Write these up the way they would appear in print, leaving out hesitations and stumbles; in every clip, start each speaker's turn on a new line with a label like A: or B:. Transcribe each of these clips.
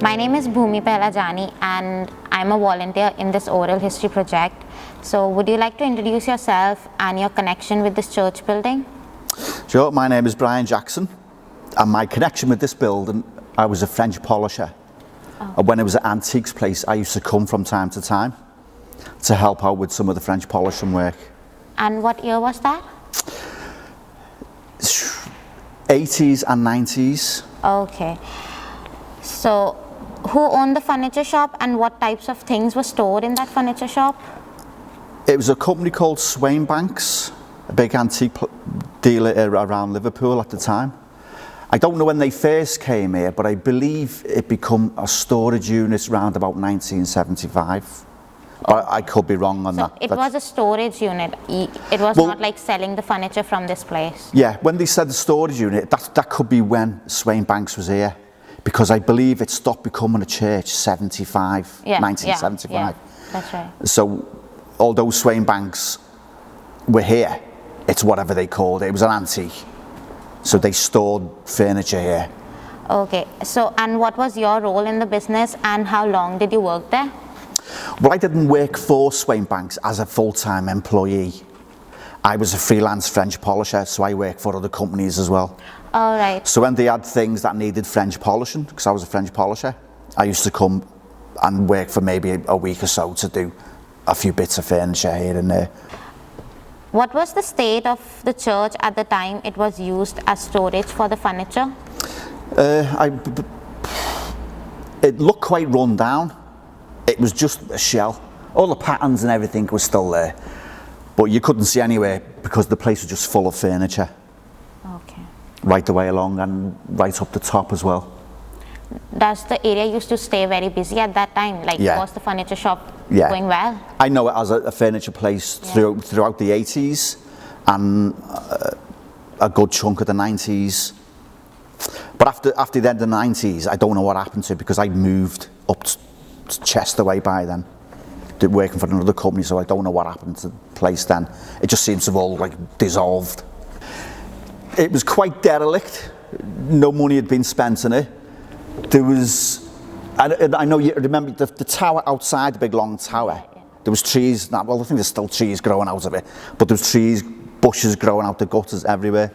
A: My name is Bhumi Pehlajani and I'm a volunteer in this oral history project. So would you like to introduce yourself and your connection with this church building?
B: Sure, my name is Brian Jackson and my connection with this building, I was a French polisher. And when it was an antiques place, I used to come from time to time to help out with some of the French polishing work.
A: And what year was that?
B: 80s and 90s.
A: Okay. So who owned the furniture shop and what types of things were stored in that furniture shop?
B: It was a company called Swain Banks, a big antique dealer around Liverpool at the time. I don't know when they first came here, but I believe it became a storage unit around about 1975. I could be wrong on that.
A: It was a storage unit. It was not like selling the furniture from this place.
B: Yeah, when they said the storage unit, that could be when Swain Banks was here, because I believe it stopped becoming a church 1975.
A: Yeah, that's right.
B: So although Swain Banks were here, it's whatever they called it. It was an antique. So they stored furniture here.
A: Okay, so and what was your role in the business and how long did you work there?
B: Well, I didn't work for Swain Banks as a full-time employee. I was a freelance French polisher, so I worked for other companies as well.
A: All right.
B: So when they had things that needed French polishing, because I was a French polisher, I used to come and work for maybe a week or so to do a few bits of furniture here and there.
A: What was the state of the church at the time it was used as storage for the furniture?
B: It looked quite run down. It was just a shell. All the patterns and everything was still there, but you couldn't see anywhere because the place was just full of furniture.
A: Okay.
B: Right the way along and right up the top as well.
A: Does the area used to stay very busy at that time? Like, was the furniture shop going well?
B: I know it as a furniture place throughout the 80s and a good chunk of the 90s. But after the end of the 90s, I don't know what happened to it because I moved up to Chester way by then, working for another company, so I don't know what happened to the place then. It just seems to have all like dissolved. It was quite derelict. No money had been spent on it. There was, I know you remember the tower outside, the big long tower. There was trees. Well, I think there's still trees growing out of it, but there was trees, bushes growing out the gutters everywhere.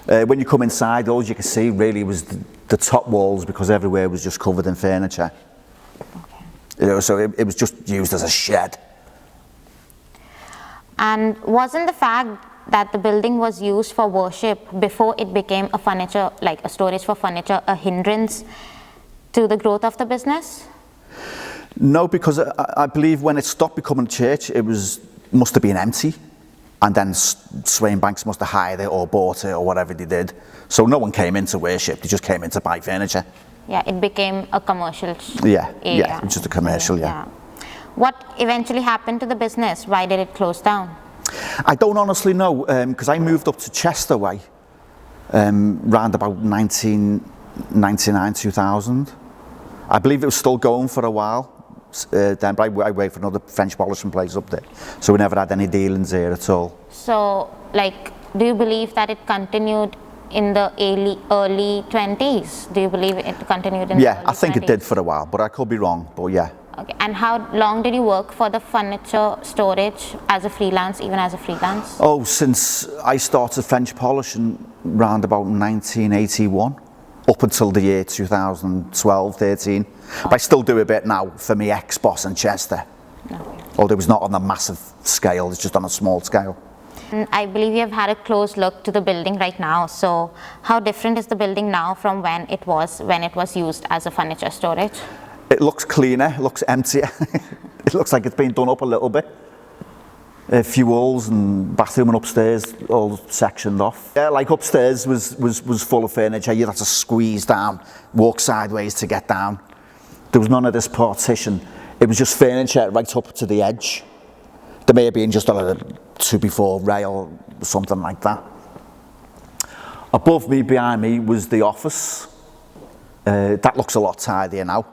B: When you come inside, all you could see really was the top walls because everywhere was just covered in furniture.
A: Okay.
B: You know, so it was just used as a shed.
A: And wasn't the fact that the building was used for worship before it became a furniture, like a storage for furniture, a hindrance to the growth of the business?
B: No, because I believe when it stopped becoming a church, must have been empty. And then Swain Banks must have hired it or bought it or whatever they did. So no one came in to worship, they just came in to buy furniture.
A: Yeah, it became a commercial
B: area.
A: Yeah,
B: it was just a commercial, yeah.
A: What eventually happened to the business? Why did it close down?
B: I don't honestly know, because I moved up to Chester way round about 1999, 2000. I believe it was still going for a while. Then I worked for another French polishing place up there, so we never had any dealings here at all.
A: So, like, do you believe that it continued in the early 20s? Do you believe it continued in the early 20s?
B: Yeah, I think it did for a while, but I could be wrong, but yeah.
A: Okay, and how long did you work for the furniture storage as a freelance, even as a freelance?
B: Oh, since I started French polishing around about 1981. Up until the year 2012, 13. But I still do a bit now for my ex-boss in Chester.
A: Okay.
B: Although it's not on a massive scale, it's just on a small scale.
A: And I believe you have had a close look to the building right now. So how different is the building now from when it was used as a furniture storage?
B: It looks cleaner, it looks emptier. It looks like it's been done up a little bit. A few walls and bathroom and upstairs all sectioned off. Yeah, like upstairs was full of furniture. You'd have to squeeze down, walk sideways to get down. There was none of this partition. It was just furniture right up to the edge. There may have been just a 2x4 rail or something like that. Above me, behind me, was the office. That looks a lot tidier now.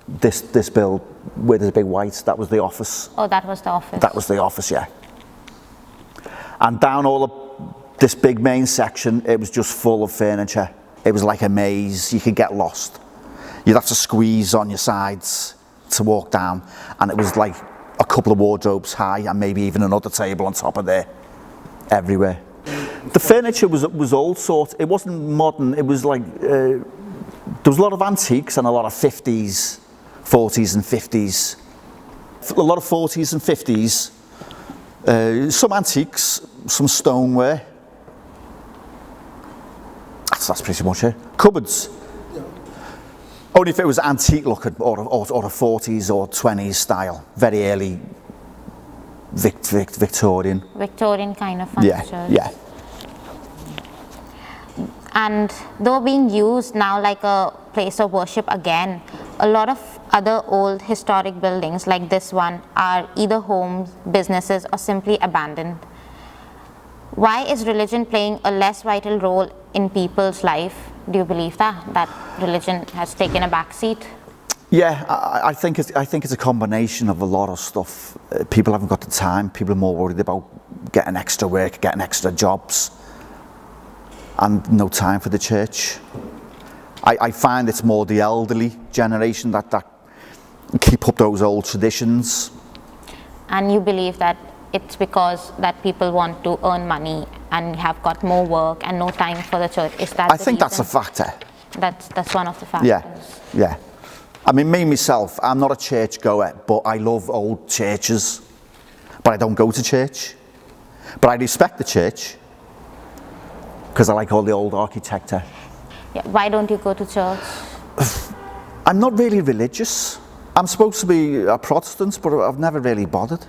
B: This bill where there's a big white, that was the office.
A: Oh, that was the office.
B: That was the office, yeah. And down all of this big main section, it was just full of furniture. It was like a maze, you could get lost. you'd have to squeeze on your sides to walk down, and it was like a couple of wardrobes high and maybe even another table on top of there, everywhere. The furniture was old sort. It wasn't modern. It was like, there was a lot of antiques and a lot of 50s, 40s and 50s. A lot of 40s and 50s. Some antiques, some stoneware. That's pretty much it. Cupboards. Yeah. Only if it was antique looking or a 40s or 20s style. Very early Victorian.
A: Victorian kind of furniture.
B: Yeah.
A: And though being used now like a place of worship again, a lot of other old historic buildings like this one are either homes, businesses, or simply abandoned. Why is religion playing a less vital role in people's life? Do you believe that religion has taken a back seat?
B: Yeah, I think it's a combination of a lot of stuff. People haven't got the time. People are more worried about getting extra work, getting extra jobs, and no time for the church. I find it's more the elderly generation that keep up those old traditions. And
A: you believe that it's because that people want to earn money and have got more work and no time for the church? Is that
B: I think that's a factor.
A: That's one of the factors.
B: Yeah. I mean, me myself, I'm not a church goer, but I love old churches. But I don't go to church. But I respect the church because I like all the old architecture.
A: Yeah, why don't you go to church?
B: I'm not really religious. I'm supposed to be a Protestant, but I've never really bothered.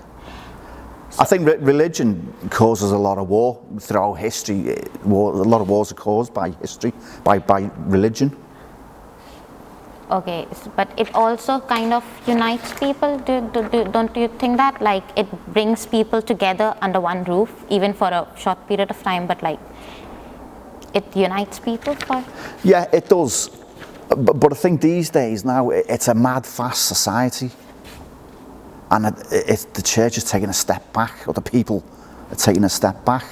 B: I think religion causes a lot of war throughout history. A lot of wars are caused by history, by religion.
A: Okay, but it also kind of unites people. Don't you think that? Like, it brings people together under one roof, even for a short period of time, but like, it unites people for...
B: Yeah, it does. But I think these days now, it's a mad, fast society. And the church is taking a step back, or the people are taking a step back.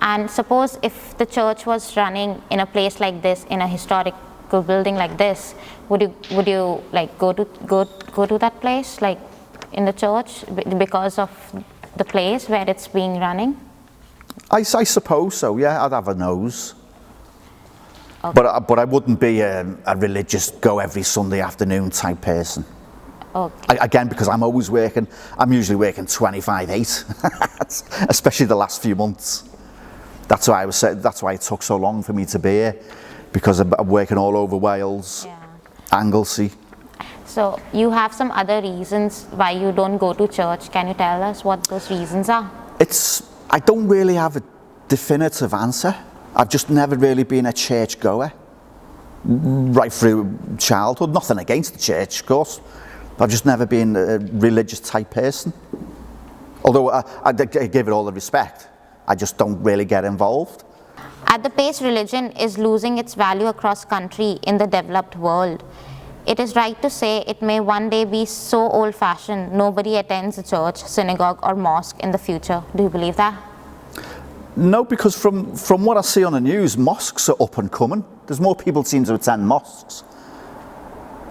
A: And suppose if the church was running in a place like this, in a historical building like this, would you like go to that place, like in the church, because of the place where it's being running?
B: I suppose so. Yeah, I'd have a nose.
A: Okay.
B: But I wouldn't be a religious go every Sunday afternoon type person.
A: Okay.
B: Again, because I'm always working. I'm usually working 25/8, especially the last few months. That's why it took so long for me to be here, because I'm working all over Wales, Anglesey.
A: So you have some other reasons why you don't go to church. Can you tell us what those reasons are?
B: I don't really have a definitive answer. I've just never really been a church goer right through childhood. Nothing against the church, of course. I've just never been a religious type person. Although I give it all the respect, I just don't really get involved.
A: At the pace religion is losing its value across country in the developed world, it is right to say it may one day be so old-fashioned nobody attends a church, synagogue or mosque in the future. Do you believe that?
B: No, because from what I see on the news, mosques are up and coming. There's more people seem to attend mosques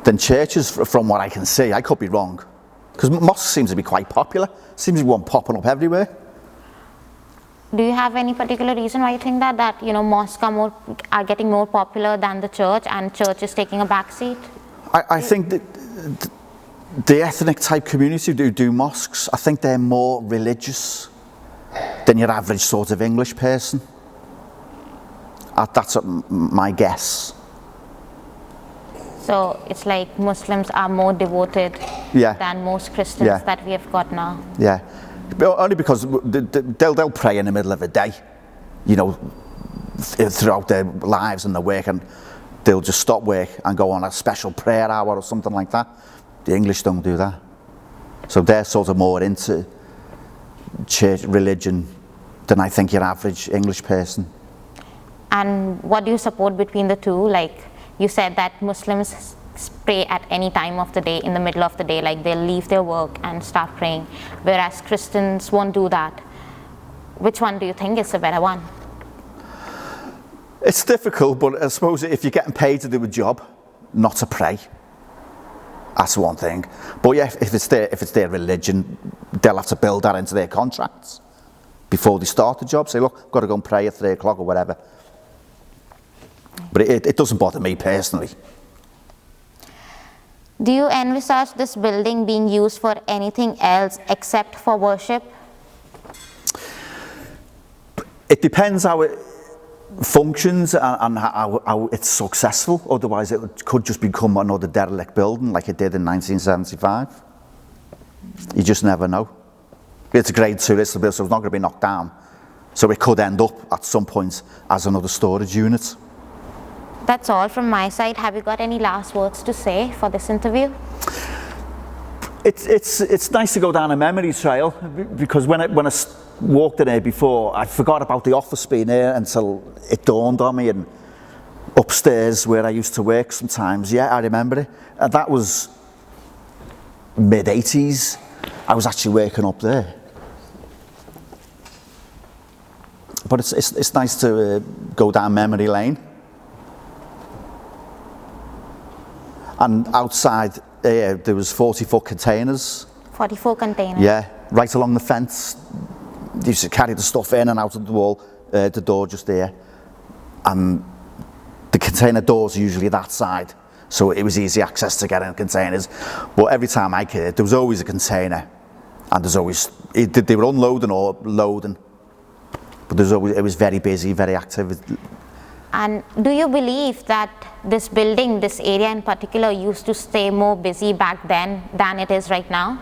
B: than churches, from what I can see. I could be wrong, because mosques seem to be quite popular. Seems to be one popping up everywhere.
A: Do you have any particular reason why you think that mosques are getting more popular than the church, and church is taking a back seat?
B: I think that the ethnic type community who do mosques, I think they're more religious than your average sort of English person. That's my guess.
A: So it's like Muslims are more devoted than most Christians that we have got now.
B: Yeah, only because they'll pray in the middle of the day, throughout their lives and their work, and they'll just stop work and go on a special prayer hour or something like that. The English don't do that. So they're sort of more into church religion than I think your average English person.
A: And what do you support between the two? Like you said that Muslims pray at any time of the day, in the middle of the day, like they'll leave their work and start praying, whereas Christians won't do that. Which one do you think is the better one?
B: It's difficult, but I suppose if you're getting paid to do a job, not to pray. That's one thing. But yeah, if it's their religion, they'll have to build that into their contracts before they start the job. Say, look, I've got to go and pray at 3 o'clock or whatever. But it doesn't bother me personally.
A: Do you envisage this building being used for anything else except for worship?
B: It depends how it functions and how it's successful. Otherwise, it could just become another derelict building like it did in 1975. You just never know. It's a great tourist building, so it's not going to be knocked down. So it could end up at some point as another storage unit.
A: That's all from my side. Have you got any last words to say for this interview?
B: It's nice to go down a memory trail, because when I walked in here before, I forgot about the office being here until it dawned on me. And upstairs where I used to work sometimes, yeah, I remember it. And that was mid-80s. I was actually working up there. But it's nice to go down memory lane. And outside there was 40-foot containers.
A: 44 containers?
B: Yeah, right along the fence. You used to carry the stuff in and out of the wall, the door just there. And the container doors are usually that side, so it was easy access to get in containers. But every time I came, there was always a container, and they were unloading or loading. But it was very busy, very active.
A: And do you believe that this building, this area in particular, used to stay more busy back then than it is right now?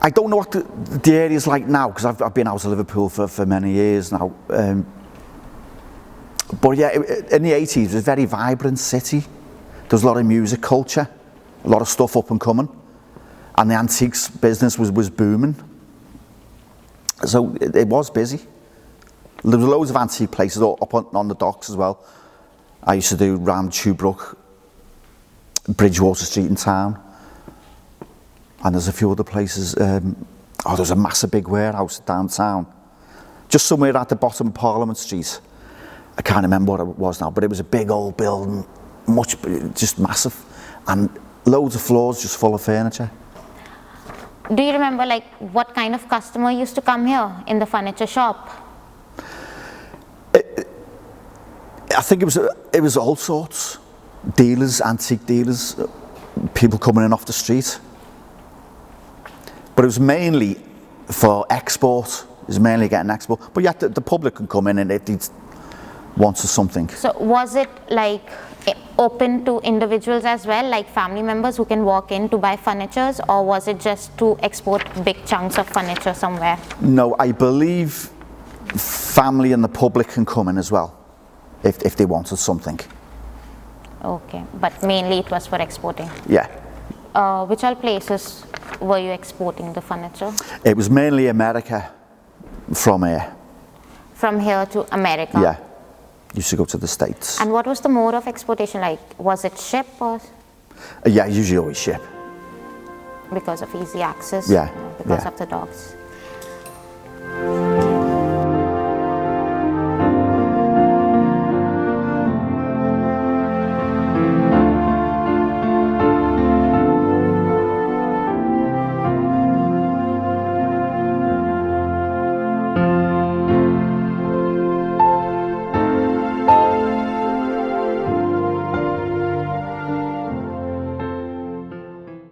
B: I don't know what the area is like now, because I've been out of Liverpool for many years now. But yeah, in the 80s, it was a very vibrant city. There was a lot of music culture, a lot of stuff up and coming. And the antiques business was booming. So it was busy. There was loads of antique places up on the docks as well. I used to do round Tubrook, Bridgewater Street in town. And there's a few other places. There's a massive big warehouse downtown. Just somewhere at the bottom of Parliament Street. I can't remember what it was now, but it was a big old building, just massive. And loads of floors just full of furniture.
A: Do you remember what kind of customer used to come here in the furniture shop?
B: I think it was all sorts. Dealers, antique dealers, people coming in off the street. But it was mainly for export. It was mainly getting export. But yeah, the public can come in and it wants something.
A: So was it open to individuals as well, like family members who can walk in to buy furniture, or was it just to export big chunks of furniture somewhere?
B: No, I believe family and the public can come in as well if they wanted something.
A: Okay, but mainly it was for exporting.
B: Yeah.
A: Which all places were you exporting the furniture?
B: It was mainly America from here.
A: From here to America?
B: Yeah. Used to go to the States.
A: And what was the mode of exportation like? Was it ship or?
B: Yeah, usually always ship.
A: Because of easy access?
B: Yeah.
A: Because of the docks?